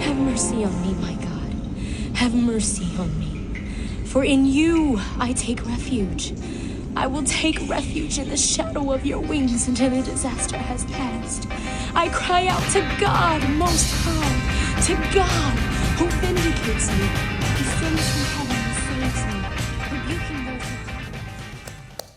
Have mercy on me, my God. Have mercy on me. For in you I take refuge. I will take refuge in the shadow of your wings until the disaster has passed. I cry out to God Most High, to God who vindicates me. He sends from heaven and saves me, rebuking those who come.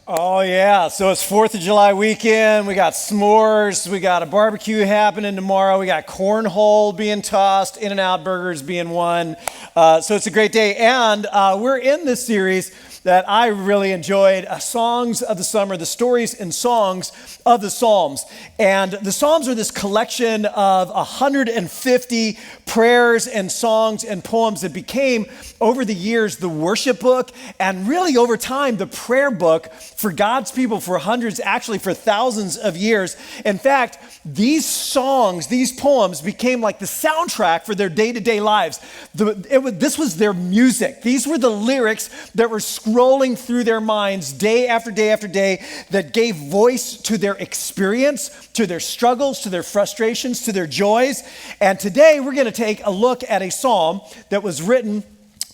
Oh yeah, so it's 4th of July weekend. We got s'mores, we got a barbecue happening tomorrow, we got cornhole being tossed, In-N-Out burgers being won. So it's a great day, and we're in this series that I really enjoyed, Songs of the Summer, the stories and songs of the Psalms. And the Psalms are this collection of 150 prayers and songs and poems that became, over the years, the worship book, and really over time, the prayer book for God's people for hundreds, actually for thousands of years. In fact, these songs, these poems became like the soundtrack for their day-to-day lives. This was their music. These were the lyrics that were scrolling through their minds day after day after day that gave voice to their experience, to their struggles, to their frustrations, to their joys. And today we're going to take a look at a psalm that was written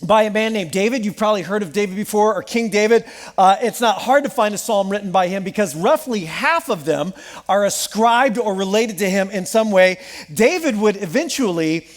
by a man named David. You've probably heard of David before, or King David. It's not hard to find a psalm written by him because roughly half of them are ascribed or related to him in some way. David would eventually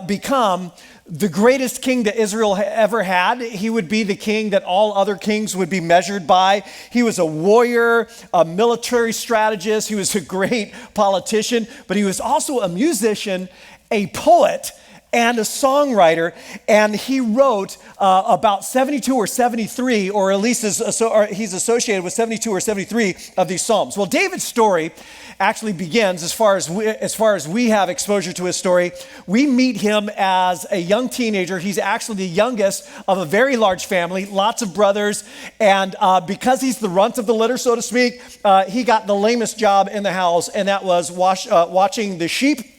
become the greatest king that Israel ever had. He would be the king that all other kings would be measured by. He was a warrior, a military strategist. He was a great politician, but he was also a musician, a poet, and a songwriter, and he wrote about 72 or 73, or at least he's associated with 72 or 73 of these psalms. Well, David's story actually begins, as far as we have exposure to his story, we meet him as a young teenager. He's actually the youngest of a very large family, lots of brothers, and because he's the runt of the litter, so to speak, he got the lamest job in the house, and that was watching the sheep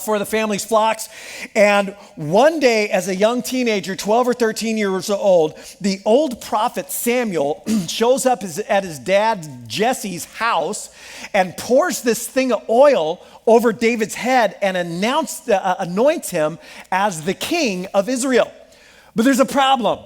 for the family's flocks. And one day, as a young teenager, 12 or 13 years old, the old prophet Samuel shows up at his dad Jesse's house and pours this thing of oil over David's head and anoints him as the king of Israel. But there's a problem.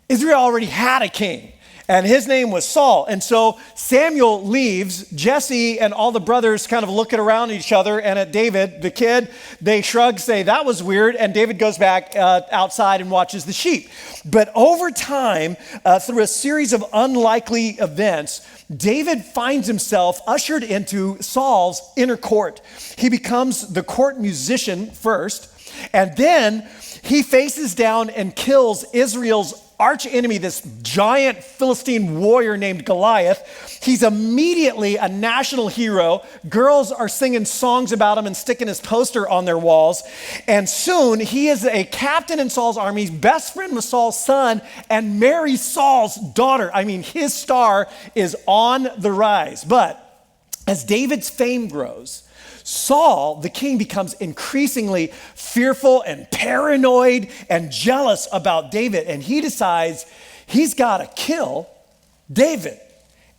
Israel already had a king, and his name was Saul. And so Samuel leaves. Jesse and all the brothers kind of looking around at each other and at David, the kid. They shrug, say, that was weird. And David goes back outside and watches the sheep. But over time, through a series of unlikely events, David finds himself ushered into Saul's inner court. He becomes the court musician first, and then he faces down and kills Israel's arch enemy, this giant Philistine warrior named Goliath. He's immediately a national hero. Girls are singing songs about him and sticking his poster on their walls. And soon he is a captain in Saul's army, he's best friend with Saul's son, and marries Saul's daughter. I mean, his star is on the rise. But as David's fame grows, Saul, the king, becomes increasingly fearful and paranoid and jealous about David, and he decides he's got to kill David.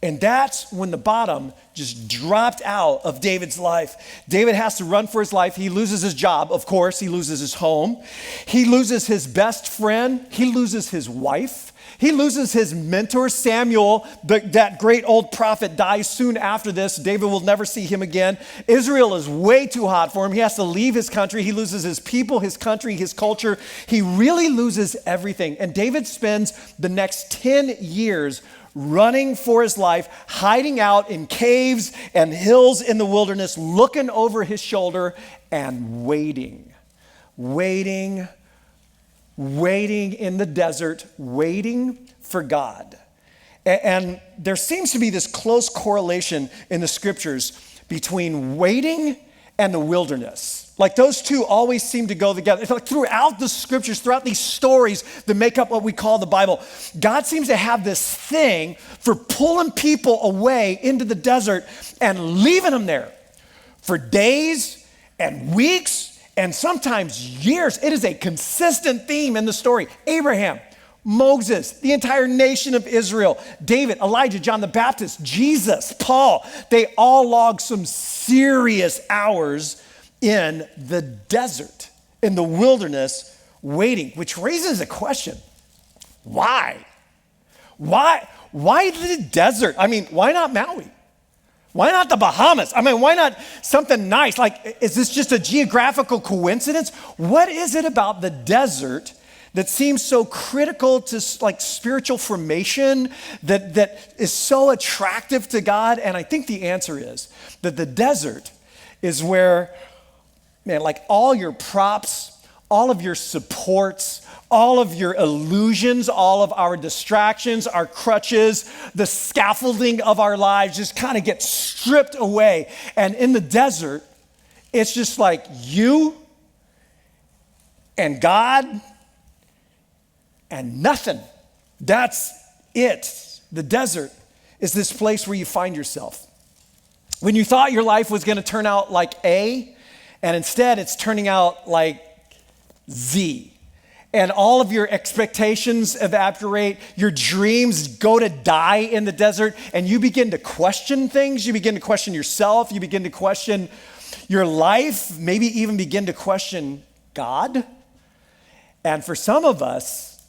And that's when the bottom just dropped out of David's life. David has to run for his life. He loses his job, of course. He loses his home. He loses his best friend. He loses his wife. He loses his mentor, Samuel. That great old prophet dies soon after this. David will never see him again. Israel is way too hot for him. He has to leave his country. He loses his people, his country, his culture. He really loses everything. And David spends the next 10 years running for his life, hiding out in caves and hills in the wilderness, looking over his shoulder and waiting in the desert, waiting for God. And there seems to be this close correlation in the scriptures between waiting and the wilderness. Like those two always seem to go together. It's like throughout the scriptures, throughout these stories that make up what we call the Bible, God seems to have this thing for pulling people away into the desert and leaving them there for days and weeks and sometimes years. It is a consistent theme in the story. Abraham, Moses, the entire nation of Israel, David, Elijah, John the Baptist, Jesus, Paul, they all logged some serious hours in the desert, in the wilderness, waiting, which raises a question. Why? Why the desert? I mean, why not Maui? Why not the Bahamas? I mean, why not something nice? Like, is this just a geographical coincidence? What is it about the desert that seems so critical to like spiritual formation, that is so attractive to God? And I think the answer is that the desert is where, man, like all your props, all of your supports, all of your illusions, all of our distractions, our crutches, the scaffolding of our lives just kind of get stripped away. And in the desert, it's just like you and God and nothing. That's it. The desert is this place where you find yourself. When you thought your life was going to turn out like A, and instead it's turning out like Z. And all of your expectations evaporate, your dreams go to die in the desert, and you begin to question things. You begin to question yourself. You begin to question your life, maybe even begin to question God. And for some of us,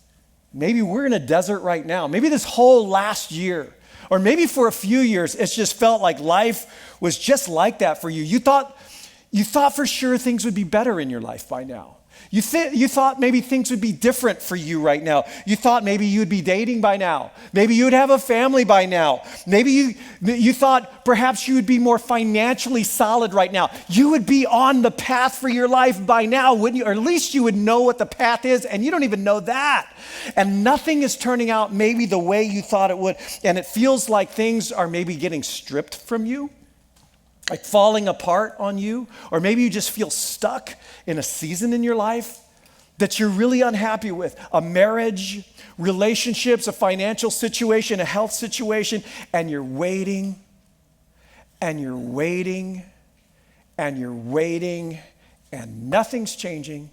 maybe we're in a desert right now. Maybe this whole last year, or maybe for a few years, it's just felt like life was just like that for you. You thought for sure things would be better in your life by now. You thought maybe things would be different for you right now. You thought maybe you'd be dating by now. Maybe you'd have a family by now. Maybe you thought perhaps you would be more financially solid right now. You would be on the path for your life by now, wouldn't you? Or at least you would know what the path is, and you don't even know that. And nothing is turning out maybe the way you thought it would. And it feels like things are maybe getting stripped from you, like falling apart on you, or maybe you just feel stuck in a season in your life that you're really unhappy with, a marriage, relationships, a financial situation, a health situation, and you're waiting, and you're waiting, and you're waiting, and nothing's changing,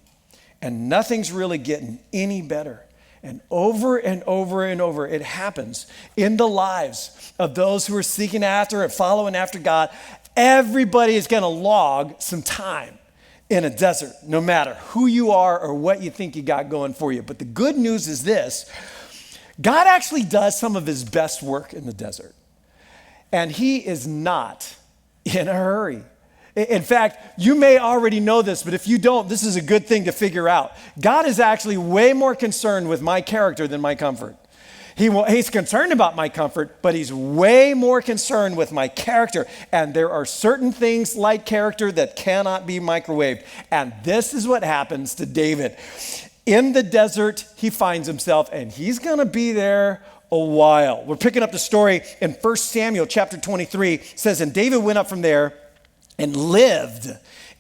and nothing's really getting any better. And over and over and over, it happens in the lives of those who are seeking after and following after God. Everybody is going to log some time in a desert, no matter who you are or what you think you got going for you. But the good news is this: God actually does some of his best work in the desert. And he is not in a hurry. In fact, you may already know this, but if you don't, this is a good thing to figure out. God is actually way more concerned with my character than my comfort. He's concerned about my comfort, but he's way more concerned with my character. And there are certain things like character that cannot be microwaved. And this is what happens to David. In the desert, he finds himself, and he's going to be there a while. We're picking up the story in 1 Samuel chapter 23. It says, and David went up from there and lived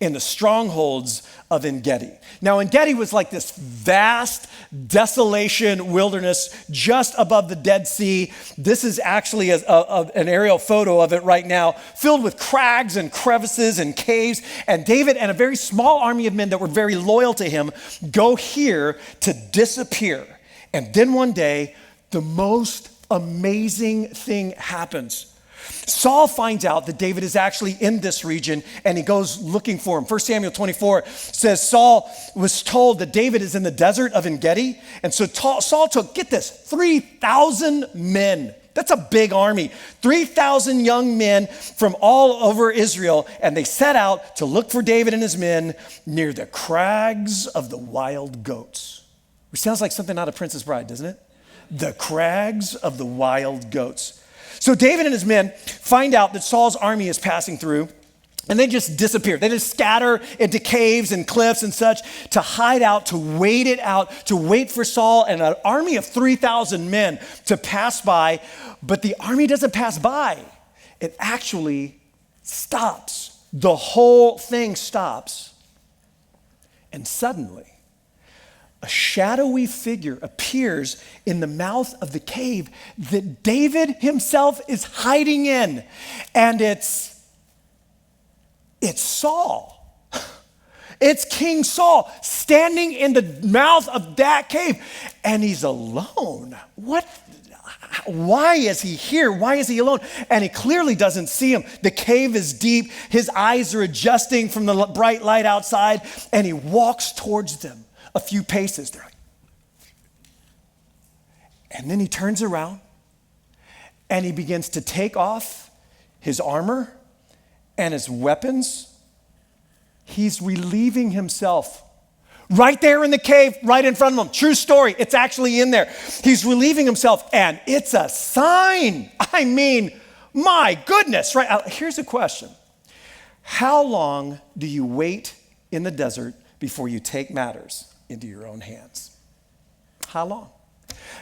in the strongholds of En-Gedi. Now, En-Gedi was like this vast desolation wilderness just above the Dead Sea. This is actually an aerial photo of it right now, filled with crags and crevices and caves. And David and a very small army of men that were very loyal to him go here to disappear. And then one day, the most amazing thing happens. Saul finds out that David is actually in this region, and he goes looking for him. 1 Samuel 24 says Saul was told that David is in the desert of En-Gedi. And so Saul took, get this, 3,000 men. That's a big army. 3,000 young men from all over Israel, and they set out to look for David and his men near the crags of the wild goats. Which sounds like something out of Princess Bride, doesn't it? The crags of the wild goats. So David and his men find out that Saul's army is passing through, and they just disappear. They just scatter into caves and cliffs and such to hide out, to wait it out, to wait for Saul and an army of 3,000 men to pass by. But the army doesn't pass by. It actually stops. The whole thing stops. And suddenly, a shadowy figure appears in the mouth of the cave that David himself is hiding in. And it's Saul. It's King Saul standing in the mouth of that cave, and he's alone. Why is he here? Why is he alone? And he clearly doesn't see him. The cave is deep. His eyes are adjusting from the bright light outside, and he walks towards them a few paces. They're like, and then he turns around, and he begins to take off his armor and his weapons. He's relieving himself right there in the cave, right in front of him. True story. It's actually in there. He's relieving himself, and it's a sign. I mean, my goodness, right? Here's a question. How long do you wait in the desert before you take matters into your own hands? How long?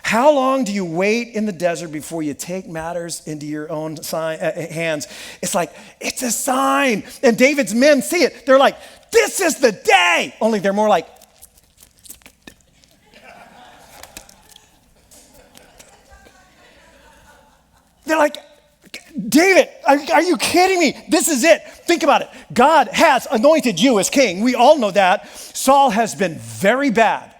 How long do you wait in the desert before you take matters into your own hands? It's like, it's a sign. And David's men see it. They're like, this is the day. Only they're more like, they're like, David, are you kidding me? This is it. Think about it. God has anointed you as king. We all know that. Saul has been very bad.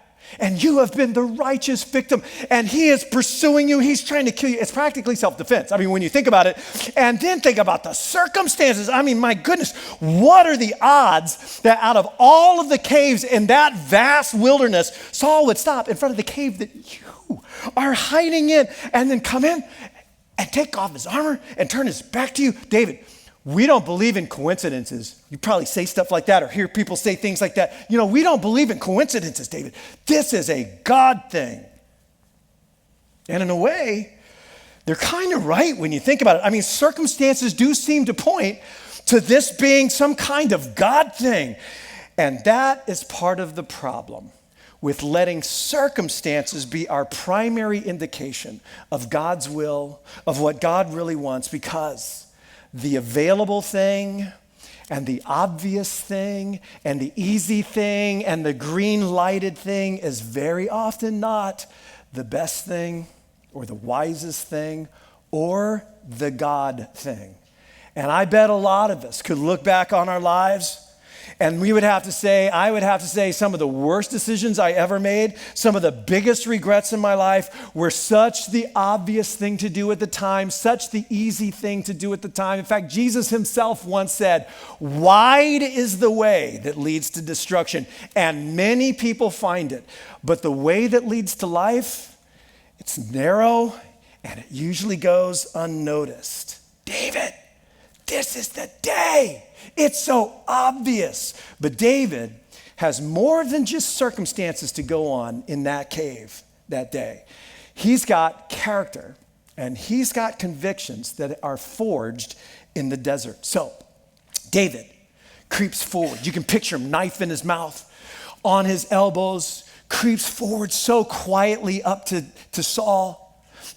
And you have been the righteous victim, and he is pursuing you. He's trying to kill you. It's practically self-defense. I mean, when you think about it, and then think about the circumstances. I mean, my goodness, what are the odds that out of all of the caves in that vast wilderness, Saul would stop in front of the cave that you are hiding in and then come in and take off his armor and turn his back to you? David, we don't believe in coincidences. You probably say stuff like that or hear people say things like that. You know, we don't believe in coincidences, David. This is a God thing. And in a way, they're kind of right when you think about it. I mean, circumstances do seem to point to this being some kind of God thing. And that is part of the problem with letting circumstances be our primary indication of God's will, of what God really wants, because the available thing and the obvious thing and the easy thing and the green lighted thing is very often not the best thing or the wisest thing or the God thing. And I bet a lot of us could look back on our lives and I would have to say some of the worst decisions I ever made, some of the biggest regrets in my life were such the obvious thing to do at the time, such the easy thing to do at the time. In fact, Jesus himself once said, wide is the way that leads to destruction, and many people find it. But the way that leads to life, it's narrow, and it usually goes unnoticed. David, this is the day. It's so obvious. But David has more than just circumstances to go on in that cave that day. He's got character and he's got convictions that are forged in the desert. So David creeps forward. You can picture him, knife in his mouth, on his elbows, creeps forward so quietly up to Saul.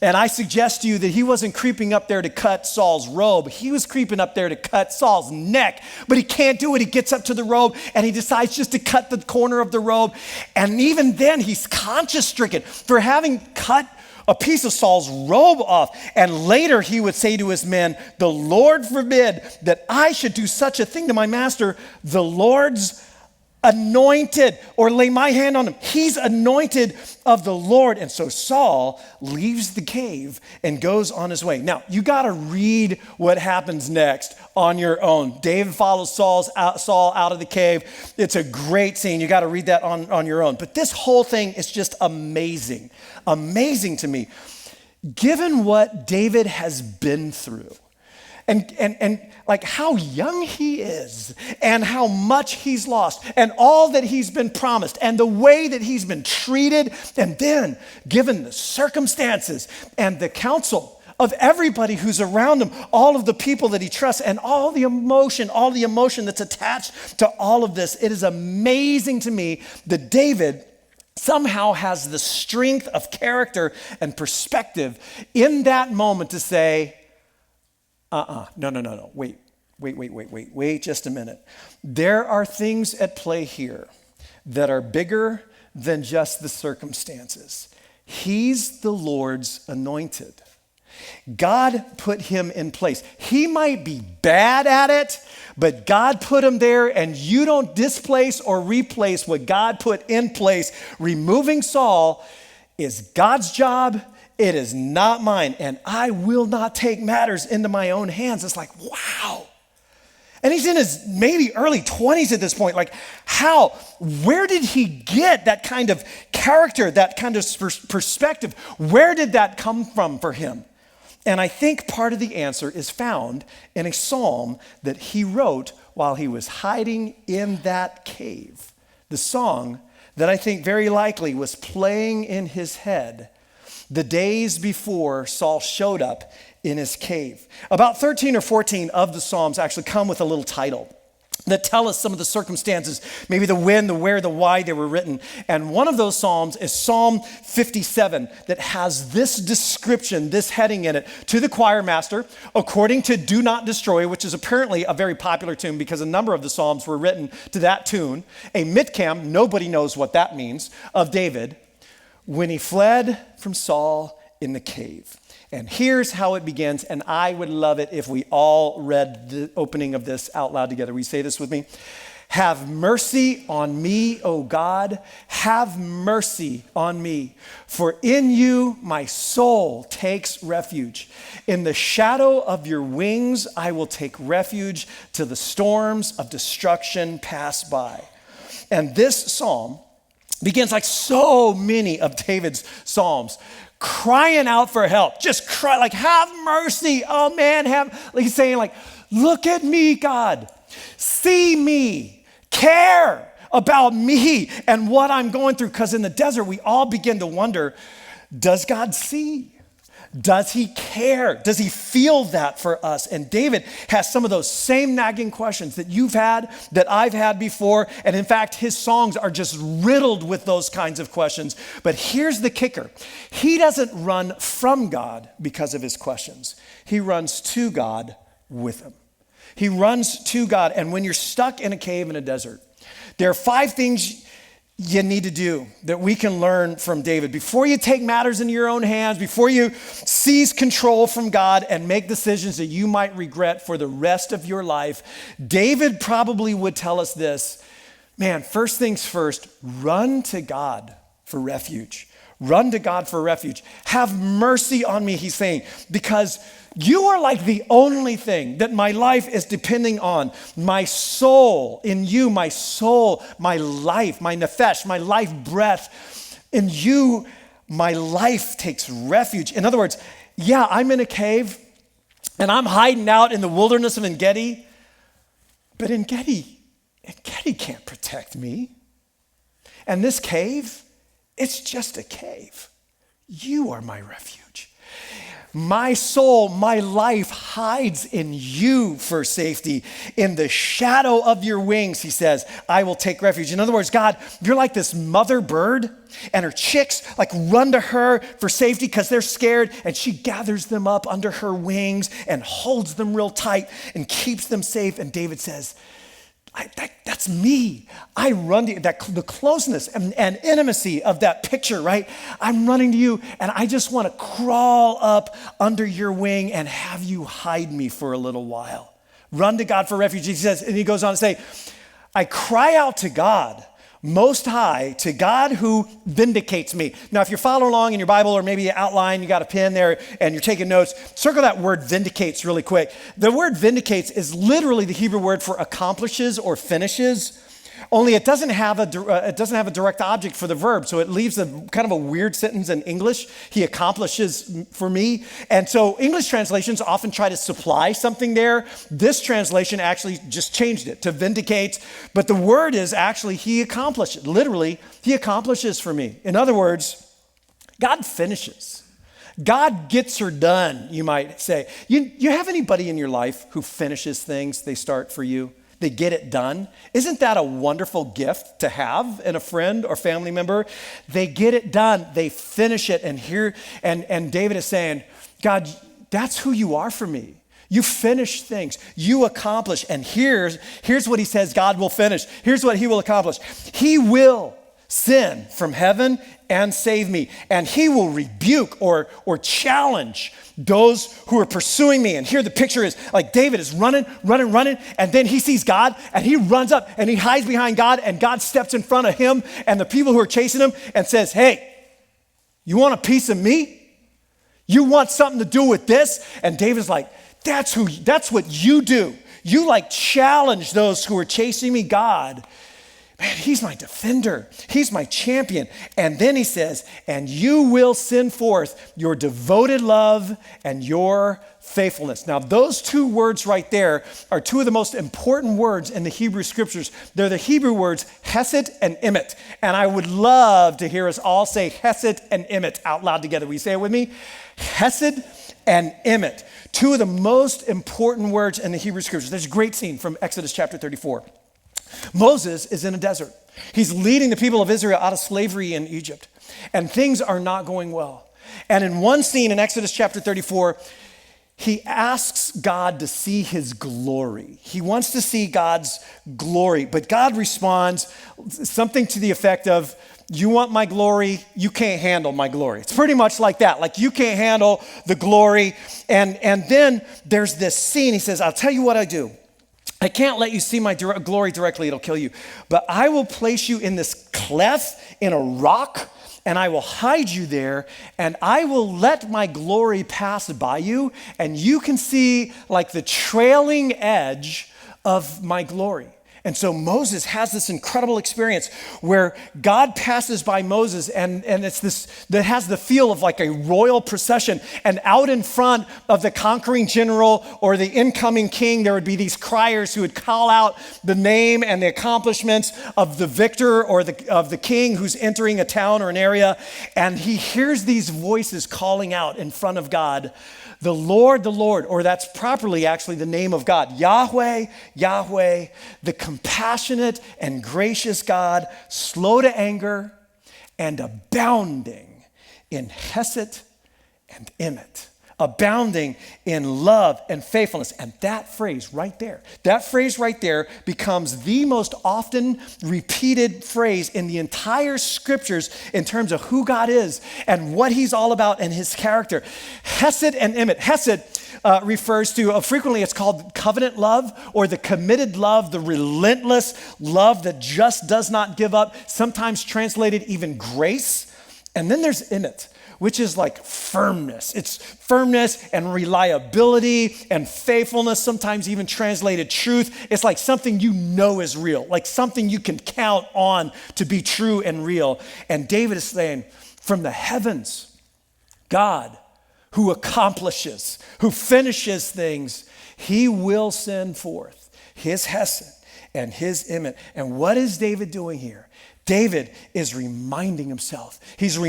And I suggest to you that he wasn't creeping up there to cut Saul's robe. He was creeping up there to cut Saul's neck, but he can't do it. He gets up to the robe and he decides just to cut the corner of the robe. And even then he's conscience stricken for having cut a piece of Saul's robe off. And later he would say to his men, the Lord forbid that I should do such a thing to my master. The Lord's anointed, or lay my hand on him. He's anointed of the Lord. And so Saul leaves the cave and goes on his way. Now, you got to read what happens next on your own. David follows Saul out of the cave. It's a great scene. You got to read that on your own. But this whole thing is just amazing. Amazing to me. Given what David has been through, and like how young he is and how much he's lost and all that he's been promised and the way that he's been treated, and then given the circumstances and the counsel of everybody who's around him, all of the people that he trusts, and all the emotion that's attached to all of this, it is amazing to me that David somehow has the strength of character and perspective in that moment to say, no, wait just a minute. There are things at play here that are bigger than just the circumstances. He's the Lord's anointed. God put him in place. He might be bad at it, but God put him there, and you don't displace or replace what God put in place. Removing Saul is God's job. It is not mine, and I will not take matters into my own hands. It's like, wow. And he's in his maybe early 20s at this point. Like, how? Where did he get that kind of character, that kind of perspective? Where did that come from for him? And I think part of the answer is found in a psalm that he wrote while he was hiding in that cave. The song that I think very likely was playing in his head the days before Saul showed up in his cave. About 13 or 14 of the Psalms actually come with a little title that tell us some of the circumstances, maybe the when, the where, the why they were written. And one of those Psalms is Psalm 57 that has this description, this heading in it, to the choir master, according to Do Not Destroy, which is apparently a very popular tune because a number of the Psalms were written to that tune. A mitkam, nobody knows what that means, of David, when he fled from Saul in the cave. And here's how it begins, and I would love it if we all read the opening of this out loud together. Will you say this with me? Have mercy on me, O God. Have mercy on me. For in you my soul takes refuge. In the shadow of your wings I will take refuge till the storms of destruction pass by. And this psalm begins like so many of David's psalms, crying out for help. Just cry, like, have mercy. Oh man, like he's saying, like, look at me, God. See me. Care about me and what I'm going through. Because in the desert, we all begin to wonder, does God see? Does he care? Does he feel that for us? And David has some of those same nagging questions that you've had, that I've had before. And in fact, his songs are just riddled with those kinds of questions. But here's the kicker. He doesn't run from God because of his questions. He runs to God with them. He runs to God. And when you're stuck in a cave in a desert, there are 5 things you need to do that we can learn from David. Before you take matters into your own hands, before you seize control from God and make decisions that you might regret for the rest of your life, David probably would tell us this. Man, first things first, run to God for refuge. Run to God for refuge. Have mercy on me, he's saying, because you are like the only thing that my life is depending on. My soul in you, my soul, my life, my nefesh, my life breath. In you, my life takes refuge. In other words, yeah, I'm in a cave and I'm hiding out in the wilderness of En-Gedi, but En-Gedi can't protect me. And this cave, it's just a cave. You are my refuge. My soul, my life hides in you for safety. In the shadow of your wings, he says, I will take refuge. In other words, God, you're like this mother bird, and her chicks like run to her for safety because they're scared, and she gathers them up under her wings and holds them real tight and keeps them safe. And David says, that's me. I run to the closeness and intimacy of that picture, right? I'm running to you, and I just want to crawl up under your wing and have you hide me for a little while. Run to God for refuge, he says, and he goes on to say, I cry out to God Most High, to God who vindicates me. Now, if you're following along in your Bible or maybe you outline, you got a pen there and you're taking notes, circle that word vindicates really quick. The word vindicates is literally the Hebrew word for accomplishes or finishes. Only it doesn't have a direct object for the verb, so it leaves a kind of a weird sentence in English. He accomplishes for me. And so English translations often try to supply something there. This translation actually just changed it to vindicate, but the word is actually he accomplishes. Literally, he accomplishes for me. In other words, God finishes. God gets her done, you might say. You have anybody in your life who finishes things they start for you? They get it done. Isn't that a wonderful gift to have in a friend or family member? They get it done. They finish it. And David is saying, God, that's who you are for me. You finish things. You accomplish. And here's what he says God will finish. Here's what he will accomplish. He will sin from heaven and save me. And he will rebuke or challenge those who are pursuing me. And here the picture is like David is running, and then he sees God and he runs up and he hides behind God, and God steps in front of him and the people who are chasing him and says, hey, you want a piece of me? You want something to do with this? And David's like, that's what you do. You like challenge those who are chasing me, God. Man, he's my defender. He's my champion. And then he says, and you will send forth your devoted love and your faithfulness. Now, those two words right there are two of the most important words in the Hebrew scriptures. They're the Hebrew words hesed and emet. And I would love to hear us all say hesed and emet out loud together. Will you say it with me? Hesed and emet. Two of the most important words in the Hebrew scriptures. There's a great scene from Exodus chapter 34. Moses is in a desert. He's leading the people of Israel out of slavery in Egypt, and things are not going well. And in one scene in Exodus chapter 34, he asks God to see his glory. He wants to see God's glory, but God responds something to the effect of, you want my glory? You can't handle my glory. It's pretty much like that. Like, you can't handle the glory. And then there's this scene. He says, I'll tell you what I do. I can't let you see my glory directly. It'll kill you. But I will place you in this cleft in a rock, and I will hide you there, and I will let my glory pass by you, and you can see like the trailing edge of my glory. And so Moses has this incredible experience where God passes by Moses, and it's this that has the feel of like a royal procession. And out in front of the conquering general or the incoming king, there would be these criers who would call out the name and the accomplishments of the victor or of the king who's entering a town or an area. And he hears these voices calling out in front of God, the Lord, or that's properly actually the name of God, Yahweh, Yahweh, the compassionate and gracious God, slow to anger and abounding in hesed and emet, abounding in love and faithfulness. And that phrase right there becomes the most often repeated phrase in the entire scriptures in terms of who God is and what he's all about and his character. Hesed and emet. Hesed refers to, frequently it's called covenant love or the committed love, the relentless love that just does not give up, sometimes translated even grace. And then there's emet, which is like firmness. It's firmness and reliability and faithfulness, sometimes even translated truth. It's like something you know is real, like something you can count on to be true and real. And David is saying, from the heavens, God, who accomplishes, who finishes things, he will send forth his hesed and his emet. And what is David doing here? David is reminding himself. He's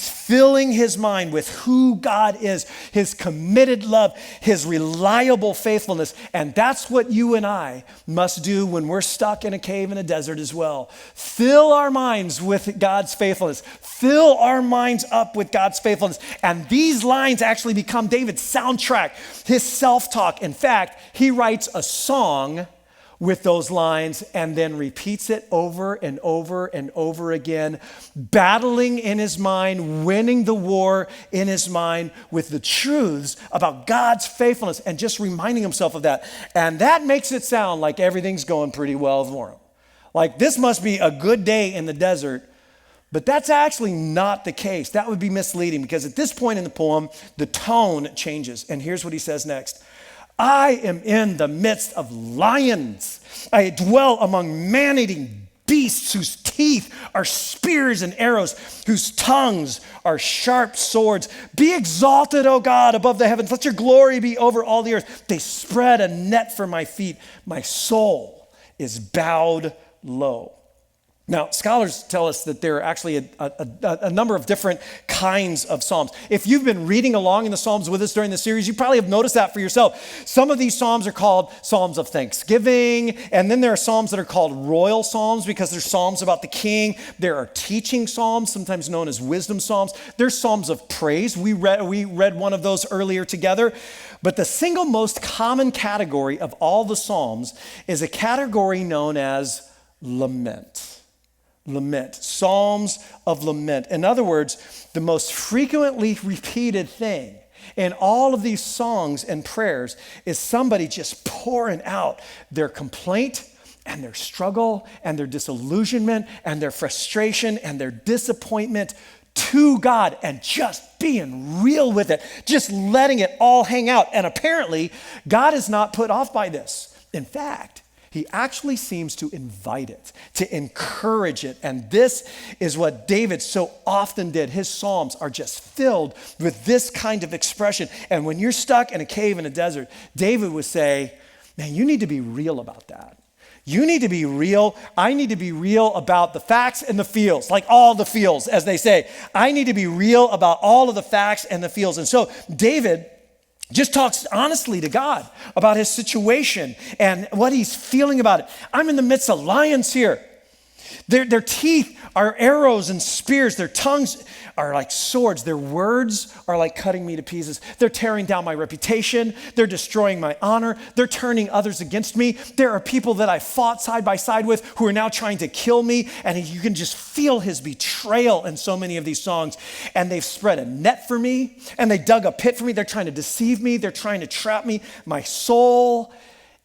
filling his mind with who God is, his committed love, his reliable faithfulness. And that's what you and I must do when we're stuck in a cave in a desert as well. Fill our minds with God's faithfulness. Fill our minds up with God's faithfulness. And these lines actually become David's soundtrack, his self-talk. In fact, he writes a song with those lines and then repeats it over and over and over again, battling in his mind, winning the war in his mind with the truths about God's faithfulness and just reminding himself of that. And that makes it sound like everything's going pretty well for him. Like this must be a good day in the desert, but that's actually not the case. That would be misleading because at this point in the poem, the tone changes. And here's what he says next. I am in the midst of lions. I dwell among man-eating beasts whose teeth are spears and arrows, whose tongues are sharp swords. Be exalted, O God, above the heavens. Let your glory be over all the earth. They spread a net for my feet. My soul is bowed low. Now, scholars tell us that there are actually a number of different kinds of psalms. If you've been reading along in the Psalms with us during the series, you probably have noticed that for yourself. Some of these psalms are called psalms of thanksgiving, and then there are psalms that are called royal psalms because they're psalms about the king. There are teaching psalms, sometimes known as wisdom psalms. There's psalms of praise. We read one of those earlier together. But the single most common category of all the psalms is a category known as lament. lament. Psalms of lament. In other words, the most frequently repeated thing in all of these songs and prayers is somebody just pouring out their complaint and their struggle and their disillusionment and their frustration and their disappointment to God and just being real with it, just letting it all hang out. And apparently, God is not put off by this. In fact, he actually seems to invite it, to encourage it. And this is what David so often did. His Psalms are just filled with this kind of expression. And when you're stuck in a cave in a desert, David would say, man, you need to be real about that. You need to be real. I need to be real about the facts and the feels, like all the feels, as they say. I need to be real about all of the facts and the feels. And so David just talks honestly to God about his situation and what he's feeling about it. I'm in the midst of lions here. Their teeth are arrows and spears. Their tongues are like swords. Their words are like cutting me to pieces. They're tearing down my reputation. They're destroying my honor. They're turning others against me. There are people that I fought side by side with who are now trying to kill me. And you can just feel his betrayal in so many of these songs. And they've spread a net for me. And they dug a pit for me. They're trying to deceive me. They're trying to trap me. My soul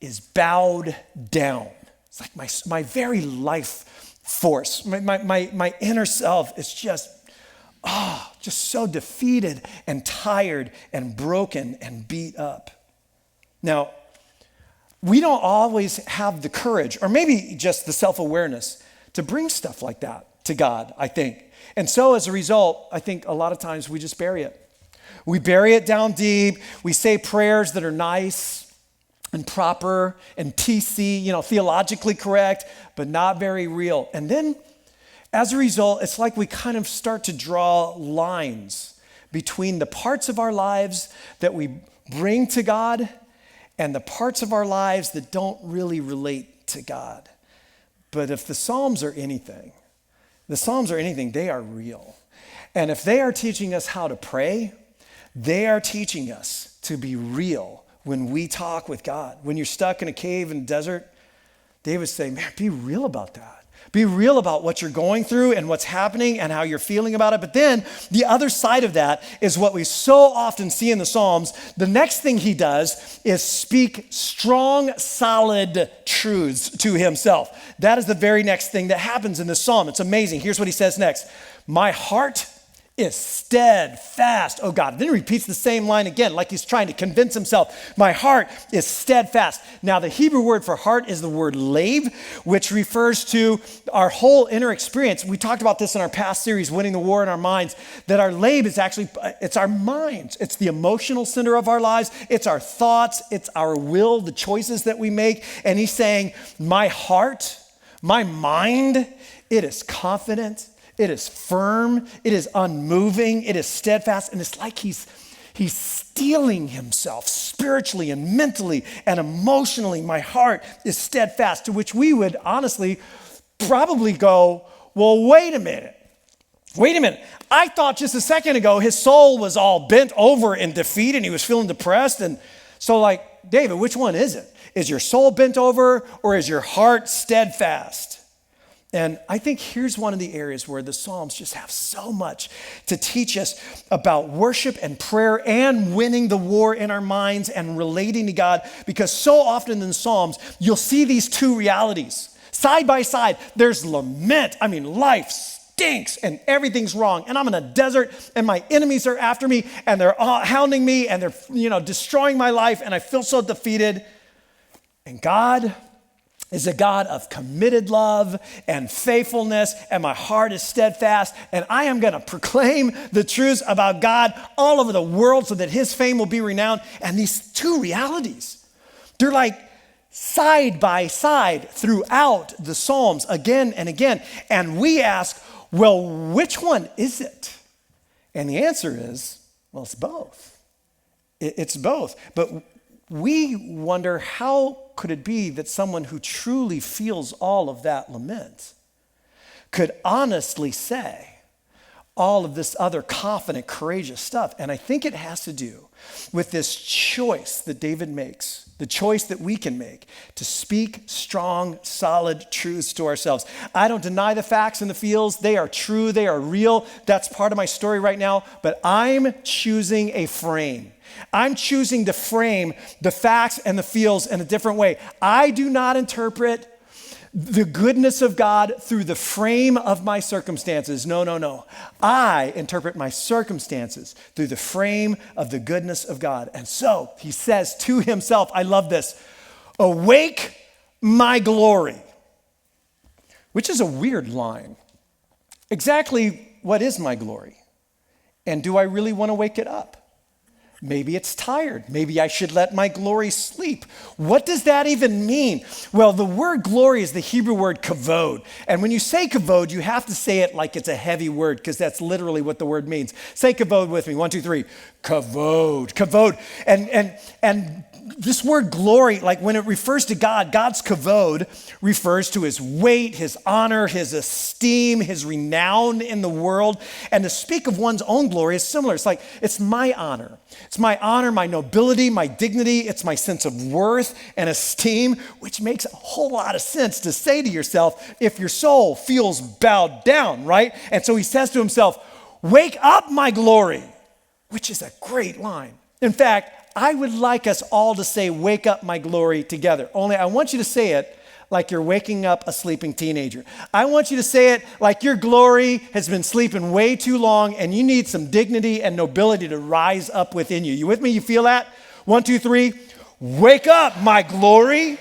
is bowed down. It's like my very life force, my inner self is just so defeated and tired and broken and beat up. Now, we don't always have the courage or maybe just the self-awareness to bring stuff like that to God, I think. And so as a result, I think a lot of times we just bury it. We bury it down deep. We say prayers that are nice and proper and TC, theologically correct, but not very real. And then as a result, it's like we kind of start to draw lines between the parts of our lives that we bring to God and the parts of our lives that don't really relate to God. But if the Psalms are anything, they are real. And if they are teaching us how to pray, they are teaching us to be real when we talk with God. When you're stuck in a cave in a desert, David would say, man, be real about that. Be real about what you're going through and what's happening and how you're feeling about it. But then the other side of that is what we so often see in the Psalms. The next thing he does is speak strong, solid truths to himself. That is the very next thing that happens in this psalm. It's amazing. Here's what he says next. My heart is steadfast, oh God. Then he repeats the same line again, like he's trying to convince himself. My heart is steadfast. Now, the Hebrew word for heart is the word lave, which refers to our whole inner experience. We talked about this in our past series, Winning the War in Our Minds, that our lave is actually, it's our minds. It's the emotional center of our lives. It's our thoughts. It's our will, the choices that we make. And he's saying, my heart, my mind, it is confident. It is firm, it is unmoving, it is steadfast, and it's like he's steeling himself spiritually and mentally and emotionally. My heart is steadfast, to which we would honestly probably go, well, wait a minute. I thought just a second ago his soul was all bent over in defeat and he was feeling depressed. And so David, which one is it? Is your soul bent over or is your heart steadfast? And I think here's one of the areas where the Psalms just have so much to teach us about worship and prayer and winning the war in our minds and relating to God. Because so often in the Psalms, you'll see these two realities. Side by side, there's lament. I mean, life stinks and everything's wrong. And I'm in a desert and my enemies are after me and they're hounding me and they're destroying my life and I feel so defeated. And God is a God of committed love and faithfulness, and my heart is steadfast, and I am going to proclaim the truths about God all over the world so that his fame will be renowned. And these two realities, they're like side by side throughout the Psalms again and again. And we ask, well, which one is it? And the answer is, well, it's both. It's both. But we wonder, how could it be that someone who truly feels all of that lament could honestly say all of this other confident, courageous stuff? And I think it has to do with this choice that David makes the choice that we can make to speak strong, solid truths to ourselves. I don't deny the facts and the feels. They are true. They are real. That's part of my story right now. But I'm choosing a frame. I'm choosing to frame the facts and the feels in a different way. I do not interpret the goodness of God through the frame of my circumstances. No. I interpret my circumstances through the frame of the goodness of God. And so he says to himself, I love this, awake my glory, which is a weird line. Exactly what is my glory? And do I really want to wake it up? Maybe it's tired. Maybe I should let my glory sleep. What does that even mean? Well, the word glory is the Hebrew word kavod. And when you say kavod, you have to say it like it's a heavy word because that's literally what the word means. Say kavod with me. 1, 2, 3. Kavod. Kavod. And this word glory, like when it refers to God, God's kavod refers to his weight, his honor, his esteem, his renown in the world. And to speak of one's own glory is similar. It's like, it's my honor. It's my honor, my nobility, my dignity. It's my sense of worth and esteem, which makes a whole lot of sense to say to yourself if your soul feels bowed down, right? And so he says to himself, wake up, my glory, which is a great line. In fact, I would like us all to say, wake up my glory together. Only I want you to say it like you're waking up a sleeping teenager. I want you to say it like your glory has been sleeping way too long and you need some dignity and nobility to rise up within you. You with me? You feel that? 1, 2, 3. Wake up my glory.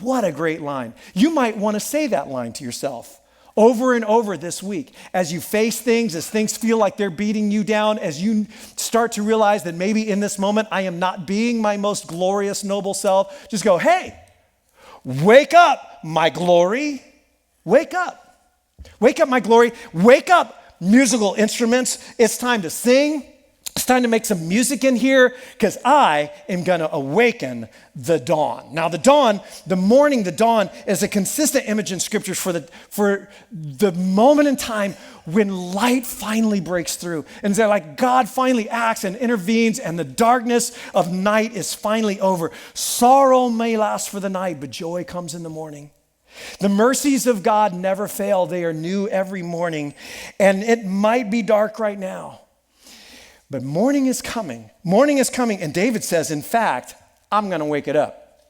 What a great line. You might want to say that line to yourself over and over this week as you face things, as things feel like they're beating you down, as you start to realize that maybe in this moment I am not being my most glorious, noble self. Just go, hey, wake up, my glory. Wake up. Wake up, my glory. Wake up, musical instruments. It's time to sing. It's time to make some music in here because I am going to awaken the dawn. Now, the dawn, the morning, the dawn is a consistent image in scriptures for the moment in time when light finally breaks through. And it's like God finally acts and intervenes and the darkness of night is finally over. Sorrow may last for the night, but joy comes in the morning. The mercies of God never fail. They are new every morning. And it might be dark right now. But morning is coming. Morning is coming. And David says, in fact, I'm going to wake it up.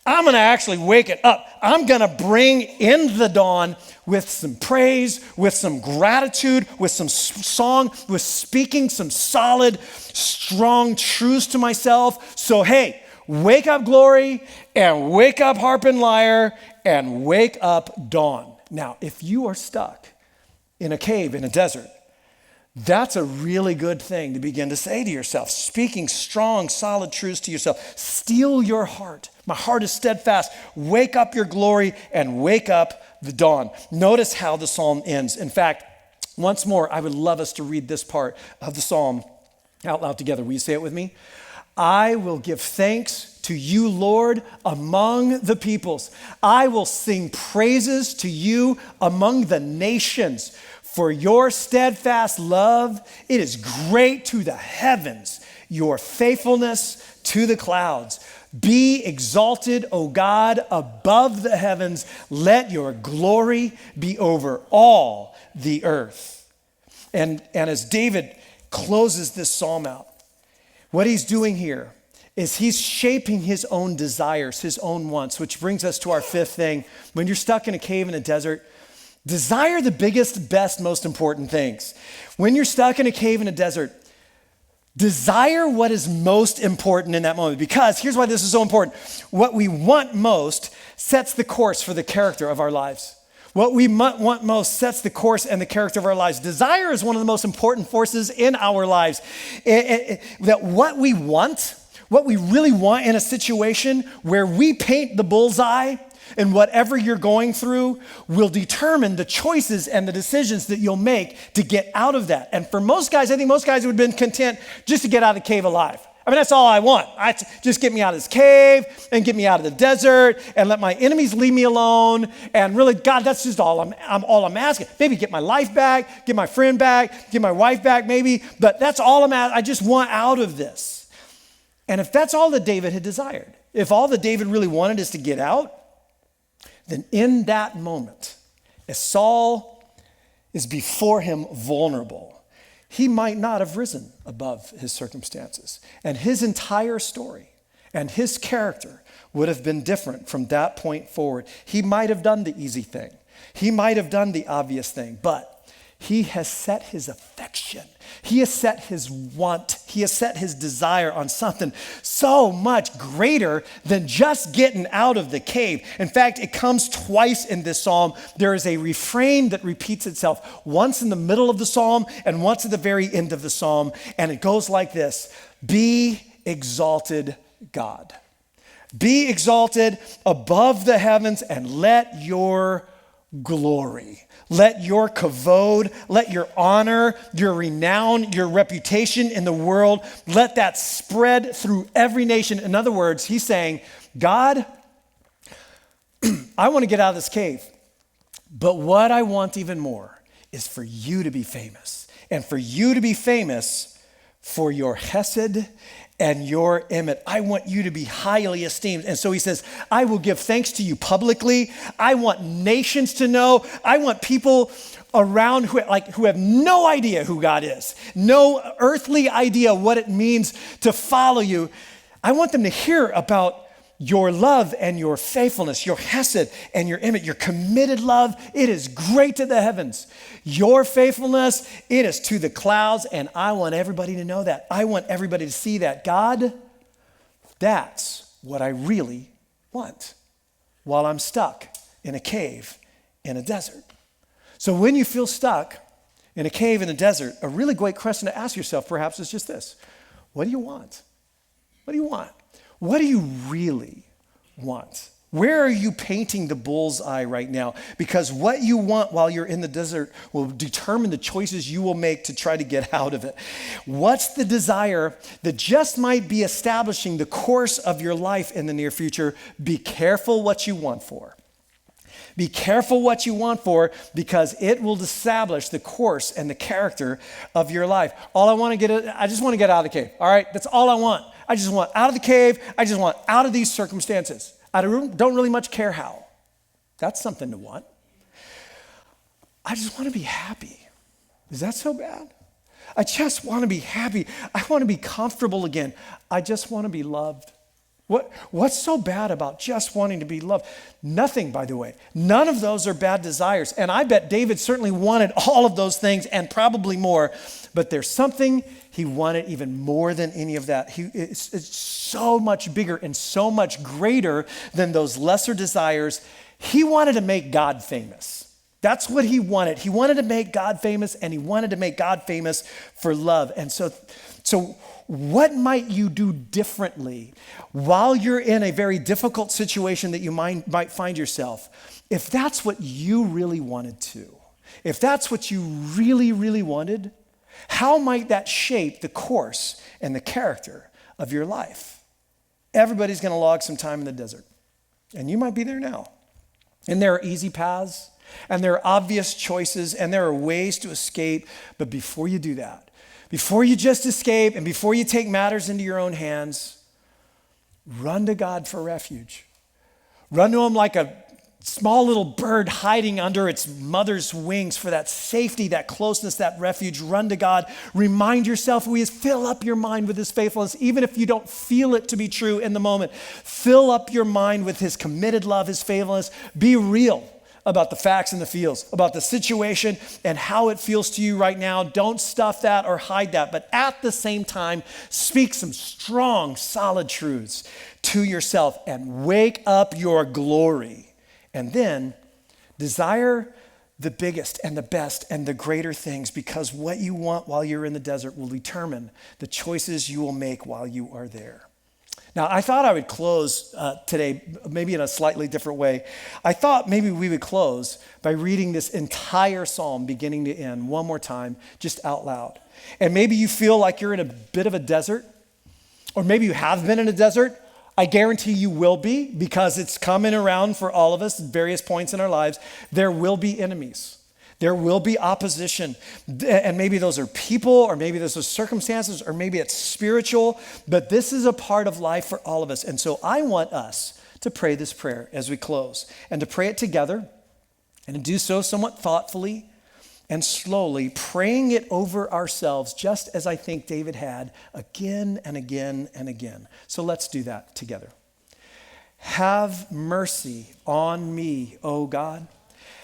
I'm going to actually wake it up. I'm going to bring in the dawn with some praise, with some gratitude, with some song, with speaking some solid, strong truths to myself. So, hey, wake up glory and wake up harp and lyre and wake up dawn. Now, if you are stuck in a cave, in a desert, that's a really good thing to begin to say to yourself, speaking strong, solid truths to yourself. Steel your heart. My heart is steadfast. Wake up your glory and wake up the dawn. Notice how the psalm ends. In fact, once more, I would love us to read this part of the psalm out loud together. Will you say it with me? I will give thanks to you, Lord, among the peoples. I will sing praises to you among the nations. For your steadfast love, it is great to the heavens, your faithfulness to the clouds. Be exalted, O God, above the heavens. Let your glory be over all the earth. And as David closes this psalm out, what he's doing here is he's shaping his own desires, his own wants, which brings us to our fifth thing. When you're stuck in a cave in a desert, desire the biggest, best, most important things. When you're stuck in a cave in a desert, desire what is most important in that moment. Because here's why this is so important. What we want most sets the course for the character of our lives. What we want most sets the course and the character of our lives. Desire is one of the most important forces in our lives. That what we want, what we really want in a situation where we paint the bullseye, and whatever you're going through will determine the choices and the decisions that you'll make to get out of that. And for most guys, I think most guys would have been content just to get out of the cave alive. I mean, that's all I want. Just get me out of this cave and get me out of the desert and let my enemies leave me alone. And really, God, that's just all I'm asking. Maybe get my life back, get my friend back, get my wife back maybe. But that's all I'm asking. I just want out of this. And if that's all that David had desired, if all that David really wanted is to get out, then in that moment, as Saul is before him vulnerable, he might not have risen above his circumstances. And his entire story and his character would have been different from that point forward. He might have done the easy thing. He might have done the obvious thing, but he has set his affection, he has set his want, he has set his desire on something so much greater than just getting out of the cave. In fact, it comes twice in this psalm. There is a refrain that repeats itself, once in the middle of the psalm and once at the very end of the psalm. And it goes like this: be exalted, God. Be exalted above the heavens and let your glory, let your kavod, let your honor, your renown, your reputation in the world, let that spread through every nation. In other words, he's saying, God, I want to get out of this cave, but what I want even more is for you to be famous, and for you to be famous for your hesed and your emet. I want you to be highly esteemed. And so he says, I will give thanks to you publicly. I want nations to know. I want people around who have no idea who God is, no earthly idea what it means to follow you. I want them to hear about your love and your faithfulness, your hesed and your emet, your committed love. It is great to the heavens. Your faithfulness, it is to the clouds, and I want everybody to know that. I want everybody to see that. God, that's what I really want while I'm stuck in a cave in a desert. So when you feel stuck in a cave in a desert, a really great question to ask yourself perhaps is just this: what do you want? What do you want? What do you really want? Where are you painting the bullseye right now? Because what you want while you're in the desert will determine the choices you will make to try to get out of it. What's the desire that just might be establishing the course of your life in the near future? Be careful what you want for. Be careful what you want for, because it will establish the course and the character of your life. I just want to get out of the cave. All right, that's all I want. I just want out of the cave. I just want out of these circumstances. I don't really much care how. That's something to want. I just want to be happy. Is that so bad? I just want to be happy. I want to be comfortable again. I just want to be loved. What's so bad about just wanting to be loved? Nothing, by the way. None of those are bad desires. And I bet David certainly wanted all of those things and probably more, but there's something he wanted even more than any of that. It's so much bigger and so much greater than those lesser desires. He wanted to make God famous. That's what he wanted. He wanted to make God famous, and he wanted to make God famous for love. And so what might you do differently while you're in a very difficult situation that you might find yourself? If that's what you really wanted to, if that's what you really, really wanted, how might that shape the course and the character of your life? Everybody's going to log some time in the desert, and you might be there now. And there are easy paths, and there are obvious choices, and there are ways to escape. But before you do that, before you just escape and before you take matters into your own hands, run to God for refuge. Run to him like a small little bird hiding under its mother's wings for that safety, that closeness, that refuge. Run to God. Remind yourself who he is. Fill up your mind with his faithfulness, even if you don't feel it to be true in the moment. Fill up your mind with his committed love, his faithfulness. Be real about the facts and the feels, about the situation and how it feels to you right now. Don't stuff that or hide that, but at the same time, speak some strong, solid truths to yourself and wake up your glory. And then desire the biggest and the best and the greater things, because what you want while you're in the desert will determine the choices you will make while you are there. Now, I thought I would close today, maybe in a slightly different way. I thought maybe we would close by reading this entire psalm, beginning to end, one more time, just out loud. And maybe you feel like you're in a bit of a desert, or maybe you have been in a desert. I guarantee you will be, because it's coming around for all of us at various points in our lives. There will be enemies. There will be opposition, and maybe those are people, or maybe those are circumstances, or maybe it's spiritual, but this is a part of life for all of us. And so I want us to pray this prayer as we close, and to pray it together, and to do so somewhat thoughtfully and slowly, praying it over ourselves, just as I think David had again and again and again. So let's do that together. Have mercy on me, O God.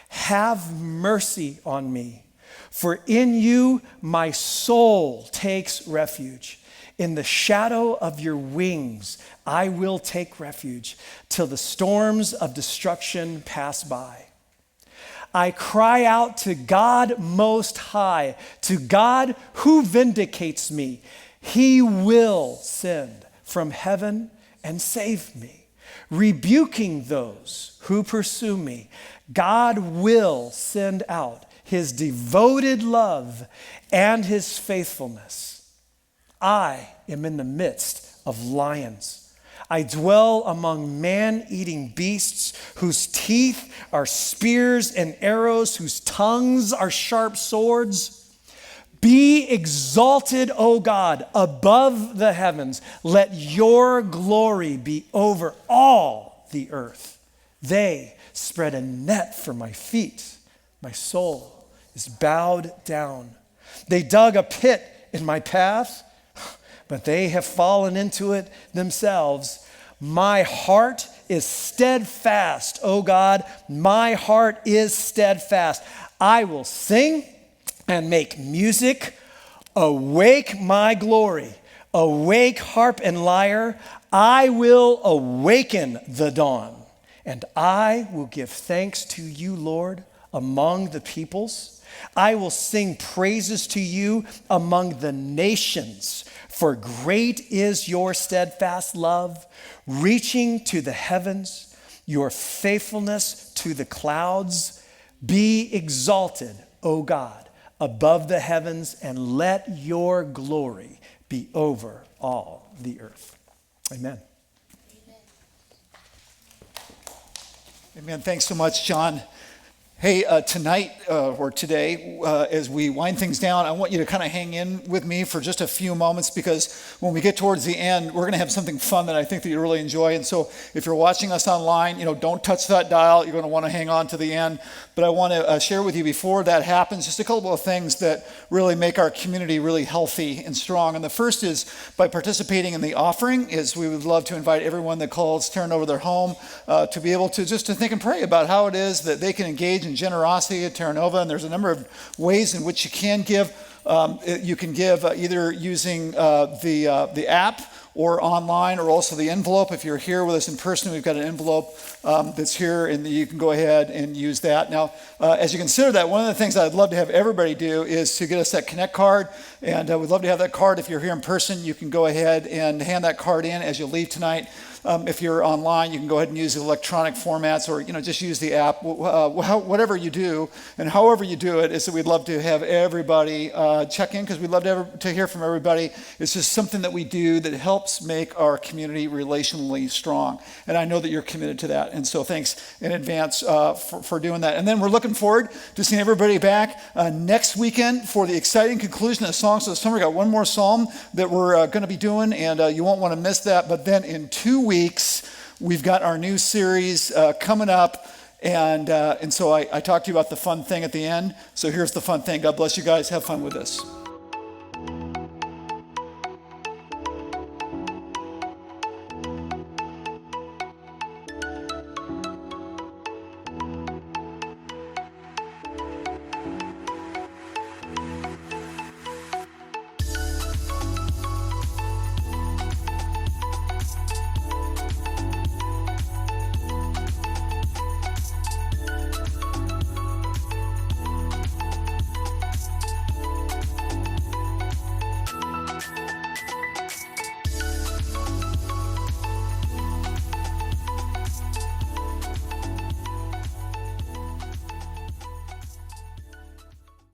Have mercy on me, for in you my soul takes refuge. In the shadow of your wings I will take refuge till the storms of destruction pass by. I cry out to God Most High, to God who vindicates me. He will send from heaven and save me, rebuking those who pursue me. God will send out his devoted love and his faithfulness. I am in the midst of lions. I dwell among man-eating beasts whose teeth are spears and arrows, whose tongues are sharp swords. Be exalted, O God, above the heavens. Let your glory be over all the earth. They spread a net for my feet. My soul is bowed down. They dug a pit in my path, but they have fallen into it themselves. My heart is steadfast, O God. My heart is steadfast. I will sing and make music. Awake my glory. Awake harp and lyre. I will awaken the dawn. And I will give thanks to you, Lord, among the peoples. I will sing praises to you among the nations. For great is your steadfast love, reaching to the heavens, your faithfulness to the clouds. Be exalted, O God, above the heavens, and let your glory be over all the earth. Amen. Amen. Thanks so much, John. Hey, tonight or today, as we wind things down, I want you to kind of hang in with me for just a few moments, because when we get towards the end, we're going to have something fun that I think that you really enjoy. And so if you're watching us online, don't touch that dial. You're going to want to hang on to the end. But I want to share with you before that happens just a couple of things that really make our community really healthy and strong. And the first is by participating in the offering. Is we would love to invite everyone that calls Turn Over their home to be able to just to think and pray about how it is that they can engage in generosity at Terra Nova. And there's a number of ways in which you can give. You can give either using the app or online, or also the envelope. If you're here with us in person, we've got an envelope that's here, and you can go ahead and use that. Now, as you consider that, one of the things I'd love to have everybody do is to get us that Connect card, and we'd love to have that card. If you're here in person, you can go ahead and hand that card in as you leave tonight. If you're online, you can go ahead and use the electronic formats, or just use the app. Whatever you do, and however you do it, is that we'd love to have everybody check in, because we'd love to hear from everybody. It's just something that we do that helps make our community relationally strong, and I know that you're committed to that. And so thanks in advance for doing that. And then we're looking forward to seeing everybody back next weekend for the exciting conclusion of the Songs of the Summer. We got one more psalm that we're going to be doing, and you won't want to miss that. But then in 2 weeks, we've got our new series coming up, and so I talked to you about the fun thing at the end. So here's the fun thing. God bless you guys. Have fun with this.